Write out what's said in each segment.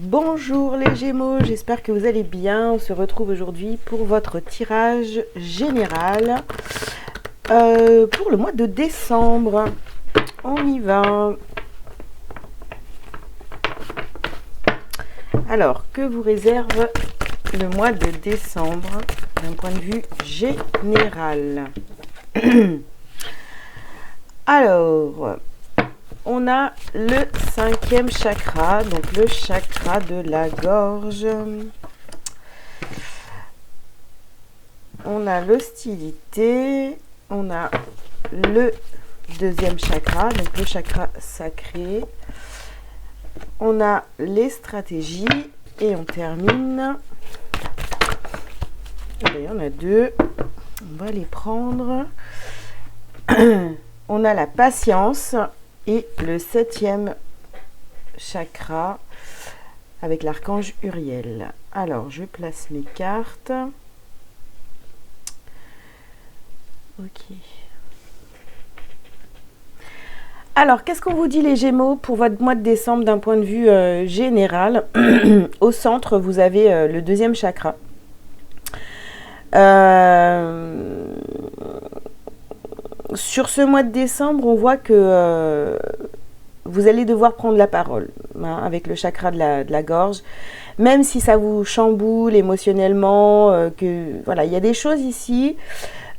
Bonjour les Gémeaux, j'espère que vous allez bien. On se retrouve aujourd'hui pour votre tirage général pour le mois de décembre. On y va. Alors, que vous réserve le mois de décembre d'un point de vue général? Alors, on a le 5e chakra, donc le chakra de la gorge. On a l'hostilité, on a le 2e chakra, donc le chakra sacré. On a les stratégies et on termine. Il y en a deux, on va les prendre. On a la patience et le 7e chakra avec l'archange Uriel. Alors, je place mes cartes. Ok. Alors, qu'est-ce qu'on vous dit les Gémeaux pour votre mois de décembre d'un point de vue général? Au centre, vous avez le 2e chakra. Sur ce mois de décembre, on voit que vous allez devoir prendre la parole avec le chakra de la gorge, même si ça vous chamboule émotionnellement, que voilà, il y a des choses ici.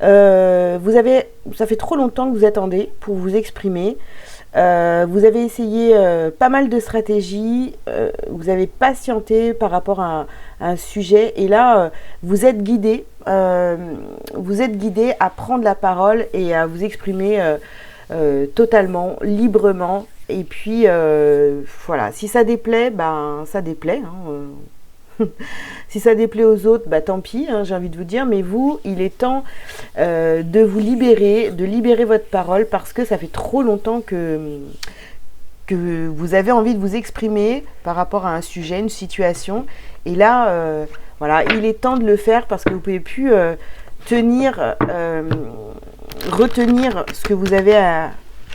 Ça fait trop longtemps que vous attendez pour vous exprimer. Vous avez essayé pas mal de stratégies, vous avez patienté par rapport à un sujet, et là, vous êtes guidé à prendre la parole et à vous exprimer totalement, librement. Et puis, voilà, si ça déplaît, ben ça déplaît. Si ça déplaît aux autres, bah tant pis, j'ai envie de vous dire, mais vous, il est temps de vous libérer, de libérer votre parole, parce que ça fait trop longtemps que vous avez envie de vous exprimer par rapport à un sujet, une situation, et là, voilà, il est temps de le faire, parce que vous ne pouvez plus retenir ce que vous avez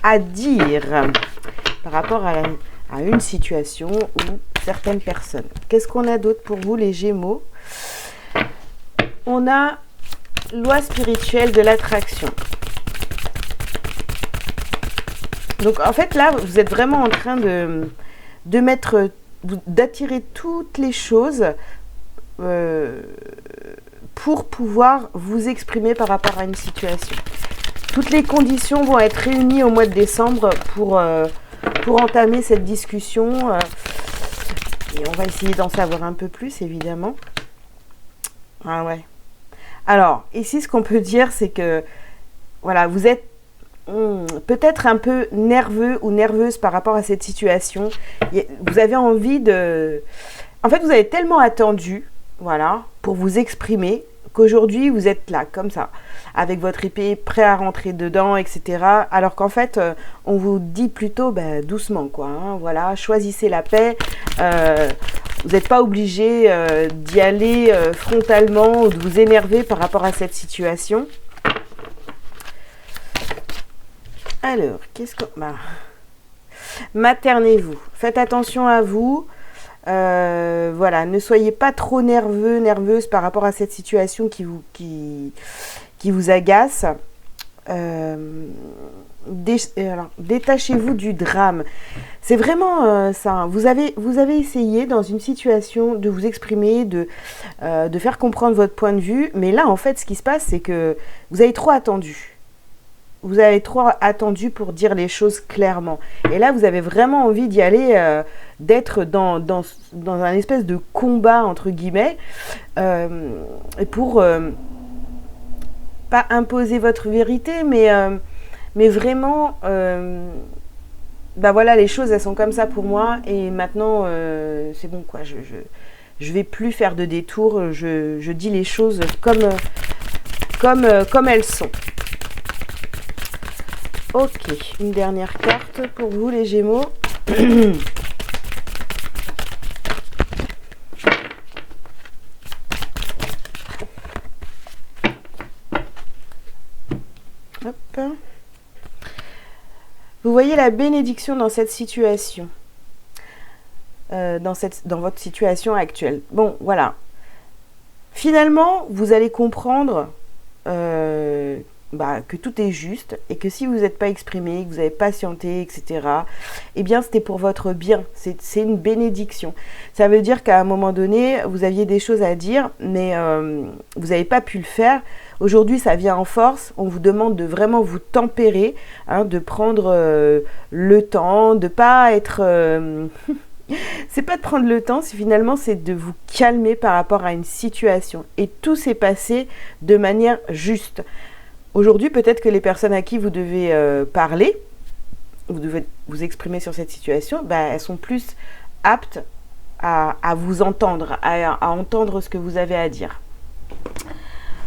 à dire par rapport à une situation ou certaines personnes. Qu'est-ce qu'on a d'autre pour vous les Gémeaux? On a loi spirituelle de l'attraction. Donc en fait là, vous êtes vraiment en train d'attirer toutes les choses pour pouvoir vous exprimer par rapport à une situation. Toutes les conditions vont être réunies au mois de décembre pour entamer cette discussion. Et on va essayer d'en savoir un peu plus, évidemment. Ah ouais. Alors, ici, ce qu'on peut dire, c'est que, voilà, vous êtes peut-être un peu nerveux ou nerveuse par rapport à cette situation. Vous avez envie de... En fait, vous avez tellement attendu, voilà, pour vous exprimer, qu'aujourd'hui, vous êtes là, comme ça, avec votre épée, prêt à rentrer dedans, etc. Alors qu'en fait, on vous dit plutôt doucement, quoi. Voilà, choisissez la paix. Vous n'êtes pas obligé d'y aller frontalement ou de vous énerver par rapport à cette situation. Alors, qu'est-ce que... maternez-vous. Faites attention à vous. Voilà, ne soyez pas trop nerveux, nerveuse par rapport à cette situation qui vous agace. Détachez-vous du drame. C'est vraiment ça. Vous avez essayé dans une situation de vous exprimer, de faire comprendre votre point de vue, mais là en fait ce qui se passe c'est que vous avez trop attendu. Vous avez trop attendu pour dire les choses clairement. Et là, vous avez vraiment envie d'y aller, d'être dans un espèce de combat, entre guillemets, pour pas imposer votre vérité, mais vraiment, voilà, les choses, elles sont comme ça pour moi. Et maintenant, c'est bon, quoi. Je vais plus faire de détours. Je dis les choses comme elles sont. Ok, une dernière carte pour vous les Gémeaux. Hop. Vous voyez la bénédiction dans cette situation. dans votre situation actuelle. Bon, voilà. Finalement, vous allez comprendre que tout est juste et que si vous n'êtes pas exprimé, que vous avez patienté, etc., eh bien, c'était pour votre bien. C'est une bénédiction. Ça veut dire qu'à un moment donné, vous aviez des choses à dire, mais vous n'avez pas pu le faire. Aujourd'hui, ça vient en force. On vous demande de vraiment vous tempérer, hein, de prendre le temps, de pas être... c'est pas de prendre le temps, finalement c'est de vous calmer par rapport à une situation. Et tout s'est passé de manière juste. Aujourd'hui, peut-être que les personnes à qui vous devez parler, vous devez vous exprimer sur cette situation, elles sont plus aptes à vous entendre, à entendre ce que vous avez à dire.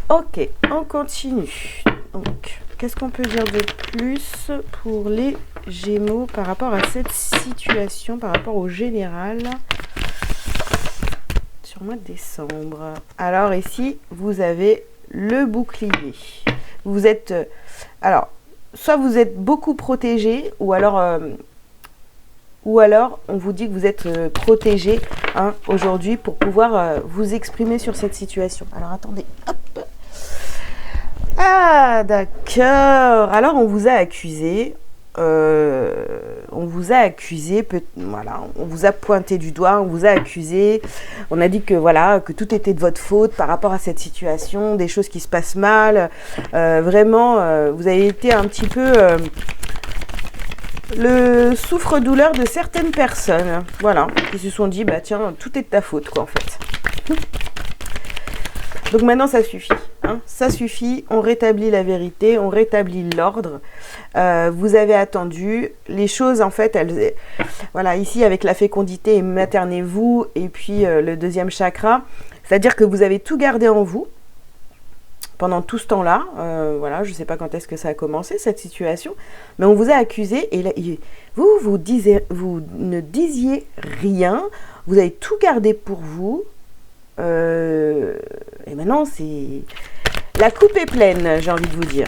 Ok, on continue. Donc, qu'est-ce qu'on peut dire de plus pour les Gémeaux par rapport à cette situation, par rapport au général sur le mois de décembre? Alors ici, vous avez le bouclier. Vous êtes... alors, soit vous êtes beaucoup protégé, ou alors on vous dit que vous êtes protégé, hein, aujourd'hui pour pouvoir vous exprimer sur cette situation. Alors attendez, hop. Ah, d'accord. Alors, on vous a accusé. Voilà, on vous a pointé du doigt, on vous a accusé. On a dit que voilà, que tout était de votre faute par rapport à cette situation, des choses qui se passent mal. Vraiment, vous avez été un petit peu le souffre-douleur de certaines personnes. Voilà, qui se sont dit, tiens, tout est de ta faute, quoi, en fait. Donc maintenant, ça suffit. Hein, ça suffit, on rétablit la vérité, on rétablit l'ordre. Vous avez attendu. Les choses, en fait, voilà, ici, avec la fécondité, maternez-vous, et puis le deuxième chakra, c'est-à-dire que vous avez tout gardé en vous pendant tout ce temps-là. Voilà, je ne sais pas quand est-ce que ça a commencé, cette situation, mais on vous a accusé, et là, vous ne disiez rien, vous avez tout gardé pour vous. Et maintenant, la coupe est pleine, j'ai envie de vous dire.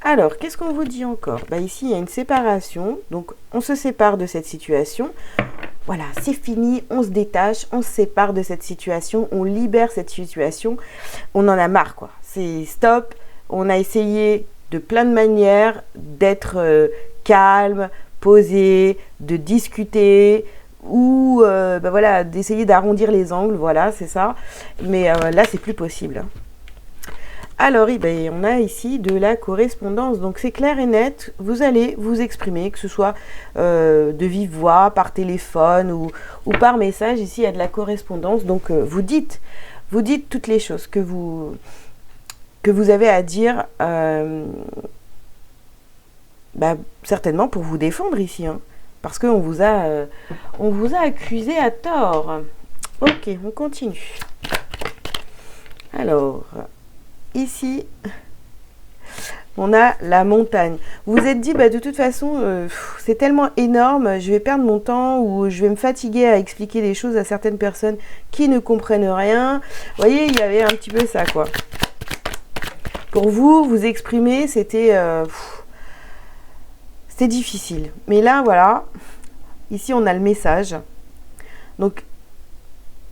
Alors, qu'est-ce qu'on vous dit encore? Ici, il y a une séparation. Donc, on se sépare de cette situation. Voilà, c'est fini. On se détache. On se sépare de cette situation. On libère cette situation. On en a marre, quoi. C'est stop. On a essayé de plein de manières d'être calme, posé, de discuter, ou voilà, d'essayer d'arrondir les angles, voilà, c'est ça. Mais là, c'est plus possible. Alors, on a ici de la correspondance. Donc, c'est clair et net. Vous allez vous exprimer, que ce soit de vive voix, par téléphone ou par message. Ici, il y a de la correspondance. Donc, vous dites toutes les choses que vous avez à dire, certainement pour vous défendre ici, hein. Parce qu'on vous a accusé à tort. Ok, on continue. Alors, ici, on a la montagne. Vous vous êtes dit, de toute façon, c'est tellement énorme, je vais perdre mon temps ou je vais me fatiguer à expliquer des choses à certaines personnes qui ne comprennent rien. Vous voyez, il y avait un petit peu ça, quoi. Pour vous exprimer, c'était difficile. Mais là, voilà, ici, on a le message. Donc,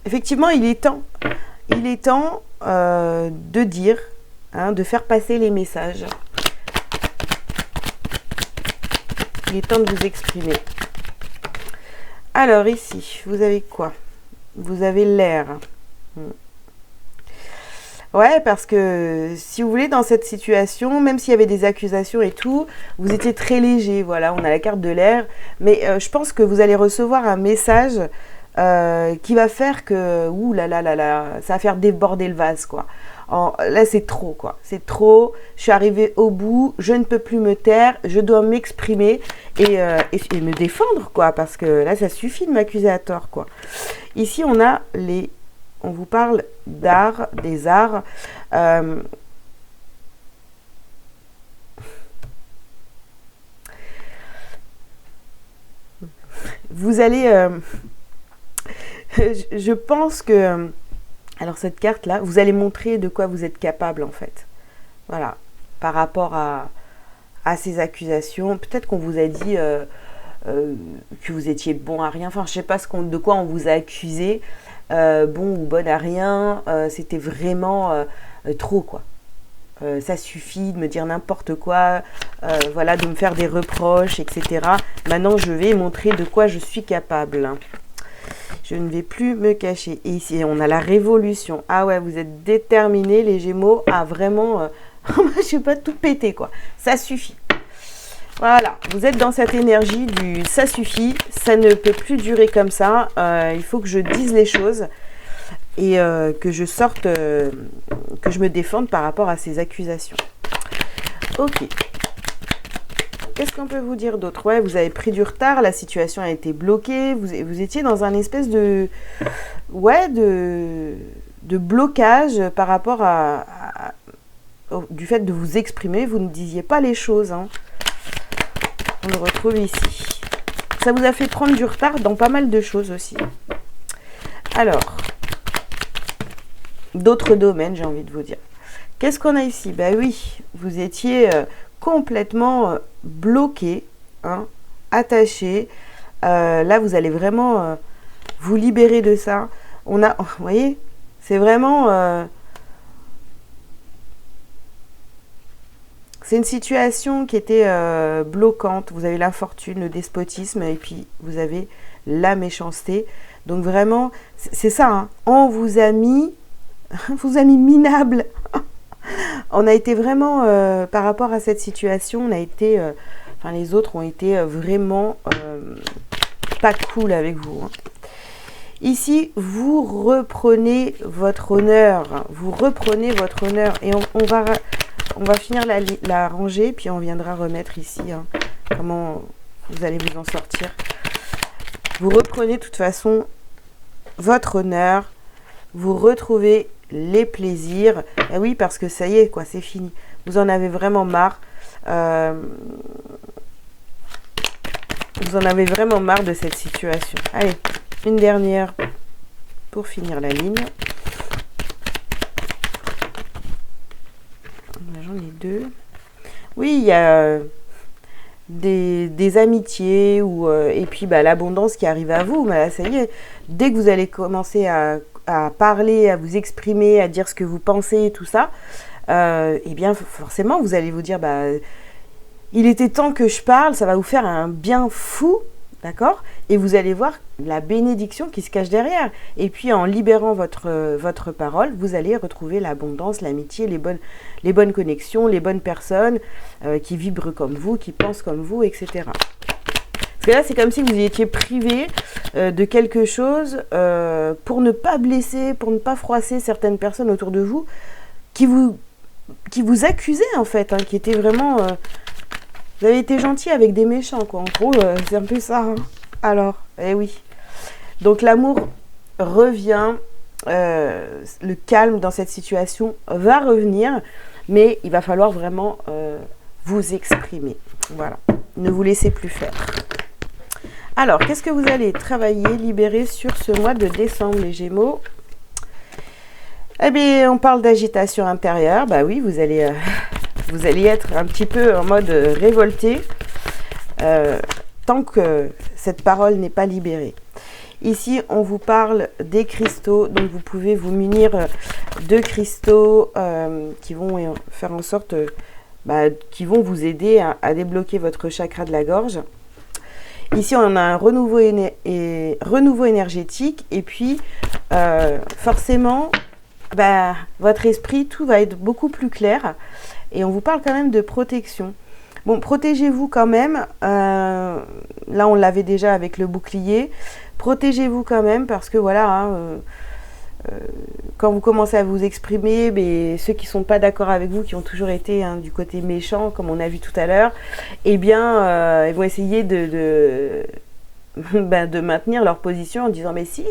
effectivement, il est temps de dire, hein, de faire passer les messages. Il est temps de vous exprimer. Alors, ici, vous avez quoi? Vous avez l'air. Ouais, parce que si vous voulez, dans cette situation, même s'il y avait des accusations et tout, vous étiez très léger. Voilà, on a la carte de l'air. Mais je pense que vous allez recevoir un message qui va faire que, ouh là là là là, ça va faire déborder le vase, quoi. Là, c'est trop, quoi. C'est trop. Je suis arrivée au bout. Je ne peux plus me taire. Je dois m'exprimer et me défendre, quoi. Parce que là, ça suffit de m'accuser à tort, quoi. Ici, on vous parle d'art, des arts. Vous allez... je pense que... alors cette carte-là, vous allez montrer de quoi vous êtes capable, en fait. Voilà. Par rapport à ces accusations. Peut-être qu'on vous a dit... que vous étiez bon à rien. Enfin, je sais pas de quoi on vous a accusé, bon ou bonne à rien. C'était vraiment trop, quoi. Ça suffit de me dire n'importe quoi, voilà, de me faire des reproches, etc. Maintenant, je vais montrer de quoi je suis capable. Hein. Je ne vais plus me cacher. Et ici, on a la révolution. Ah ouais, vous êtes déterminés, les Gémeaux, à vraiment, je sais pas, tout péter, quoi. Ça suffit. Voilà, vous êtes dans cette énergie du ça suffit, ça ne peut plus durer comme ça. Il faut que je dise les choses. Et que je sorte, que je me défende par rapport à ces accusations. Ok. Qu'est-ce qu'on peut vous dire d'autre? Ouais, vous avez pris du retard, la situation a été bloquée, vous étiez dans un espèce de... Ouais, de blocage par rapport du fait de vous exprimer, vous ne disiez pas les choses. Hein. On le retrouve ici. Ça vous a fait prendre du retard dans pas mal de choses aussi. Alors... D'autres domaines, j'ai envie de vous dire. Qu'est-ce qu'on a ici? Ben oui, vous étiez complètement bloqué, hein, attaché. Là, vous allez vraiment vous libérer de ça. Vous voyez, c'est vraiment... c'est une situation qui était bloquante. Vous avez l'infortune, le despotisme, et puis vous avez la méchanceté. Donc vraiment, c'est ça, hein, on vous a mis minable. On a été vraiment, par rapport à cette situation, on a été, enfin les autres ont été vraiment pas cool avec vous. Hein. Ici, vous reprenez votre honneur. Vous reprenez votre honneur. Et on va finir la rangée, puis on viendra remettre ici hein, comment vous allez vous en sortir. Vous reprenez de toute façon votre honneur. Vous retrouvez les plaisirs. Et oui, parce que ça y est, quoi, c'est fini. Vous en avez vraiment marre. Vous en avez vraiment marre de cette situation. Allez, une dernière pour finir la ligne. J'en ai deux. Oui, il y a des amitiés et puis l'abondance qui arrive à vous. Mais là, ça y est, dès que vous allez commencer à parler, à vous exprimer, à dire ce que vous pensez et tout ça, et bien forcément vous allez vous dire il était temps que je parle, ça va vous faire un bien fou, d'accord? Et vous allez voir la bénédiction qui se cache derrière. Et puis en libérant votre parole, vous allez retrouver l'abondance, l'amitié, les bonnes connexions, les bonnes personnes qui vibrent comme vous, qui pensent comme vous, etc. Parce que là, c'est comme si vous étiez privé de quelque chose pour ne pas blesser, pour ne pas froisser certaines personnes autour de vous qui vous accusaient en fait, hein, qui étaient vraiment... vous avez été gentil avec des méchants, quoi. En gros, c'est un peu ça. Hein. Alors, eh oui. Donc l'amour revient, le calme dans cette situation va revenir, mais il va falloir vraiment vous exprimer. Voilà, ne vous laissez plus faire. Alors, qu'est-ce que vous allez travailler, libérer sur ce mois de décembre, les Gémeaux? Eh bien, on parle d'agitation intérieure. Bah oui, vous allez être un petit peu en mode révolté tant que cette parole n'est pas libérée. Ici, on vous parle des cristaux, donc vous pouvez vous munir de cristaux qui vont faire en sorte, qui vont vous aider à débloquer votre chakra de la gorge. Ici, on a un renouveau énergétique et puis forcément, votre esprit, tout va être beaucoup plus clair et on vous parle quand même de protection. Bon, protégez-vous quand même. Là, on l'avait déjà avec le bouclier. Protégez-vous quand même parce que voilà, hein, quand vous commencez à vous exprimer, ceux qui ne sont pas d'accord avec vous, qui ont toujours été du côté méchant, comme on a vu tout à l'heure, eh bien, ils vont essayer de maintenir leur position en disant mais si,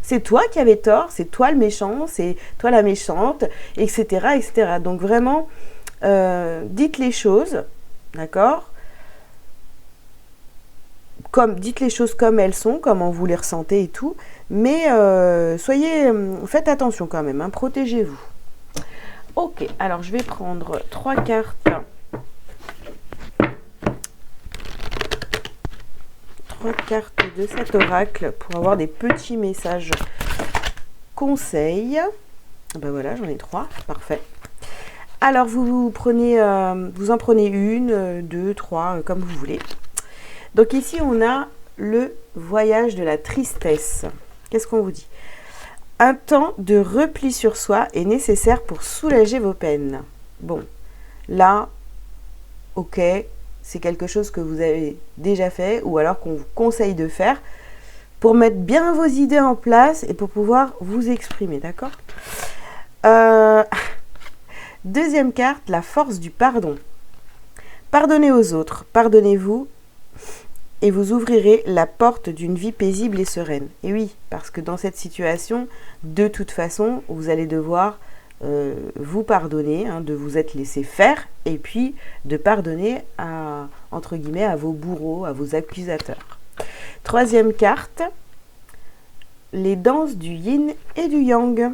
c'est toi qui avais tort, c'est toi le méchant, c'est toi la méchante, etc. etc. Donc vraiment, dites les choses, d'accord ? Dites les choses comme elles sont, comment vous les ressentez et tout, mais faites attention quand même, hein, protégez-vous. Ok, alors je vais prendre 3 cartes. 3 cartes de cet oracle pour avoir des petits messages conseils. Ben voilà, j'en ai 3, parfait. Alors vous en prenez une, 2, 3, comme vous voulez. Donc ici on a le voyage de la tristesse. Qu'est-ce qu'on vous dit? Un temps de repli sur soi est nécessaire pour soulager vos peines. Bon, là, ok, c'est quelque chose que vous avez déjà fait ou alors qu'on vous conseille de faire pour mettre bien vos idées en place et pour pouvoir vous exprimer, d'accord? Deuxième carte, la force du pardon. Pardonnez aux autres, pardonnez-vous et vous ouvrirez la porte d'une vie paisible et sereine. Et oui, parce que dans cette situation, de toute façon, vous allez devoir vous pardonner, hein, de vous être laissé faire, et puis de pardonner à, entre guillemets, à vos bourreaux, à vos accusateurs. Troisième carte, les danses du yin et du yang.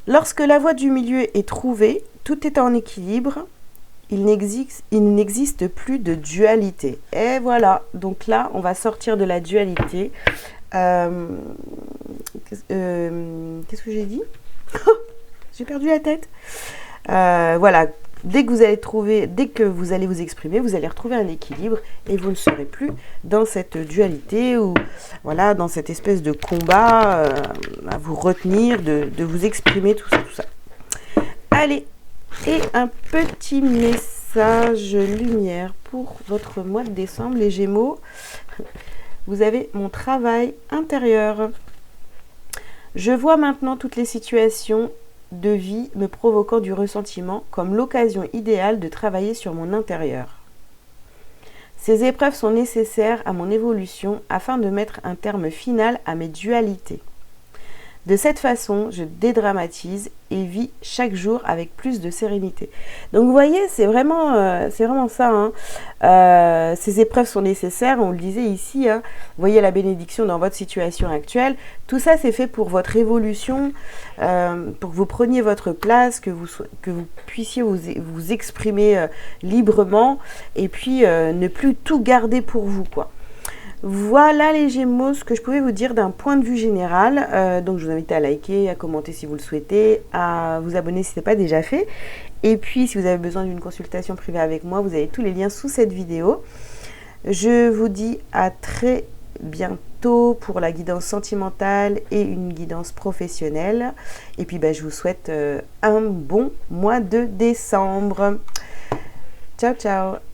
Lorsque la voie du milieu est trouvée, tout est en équilibre. Il n'existe plus de dualité. Et voilà, donc là, on va sortir de la dualité. Qu'est-ce que j'ai dit? J'ai perdu la tête. Voilà, dès que vous allez vous exprimer, vous allez retrouver un équilibre et vous ne serez plus dans cette dualité ou voilà, dans cette espèce de combat à vous retenir, de vous exprimer, tout ça. Allez, et un petit message lumière pour votre mois de décembre, les Gémeaux. Vous avez mon travail intérieur. Je vois maintenant toutes les situations de vie me provoquant du ressentiment comme l'occasion idéale de travailler sur mon intérieur. Ces épreuves sont nécessaires à mon évolution afin de mettre un terme final à mes dualités. De cette façon, je dédramatise et vis chaque jour avec plus de sérénité. Donc vous voyez, c'est vraiment ça. Hein. Ces épreuves sont nécessaires, on le disait ici. Hein. Vous voyez la bénédiction dans votre situation actuelle. Tout ça, c'est fait pour votre évolution, pour que vous preniez votre place, que vous puissiez vous exprimer librement et puis ne plus tout garder pour vous, quoi. Voilà les Gémeaux, ce que je pouvais vous dire d'un point de vue général. Donc je vous invite à liker, à commenter si vous le souhaitez, à vous abonner si ce n'est pas déjà fait. Et puis si vous avez besoin d'une consultation privée avec moi, vous avez tous les liens sous cette vidéo. Je vous dis à très bientôt pour la guidance sentimentale et une guidance professionnelle. Et puis je vous souhaite un bon mois de décembre. Ciao, ciao!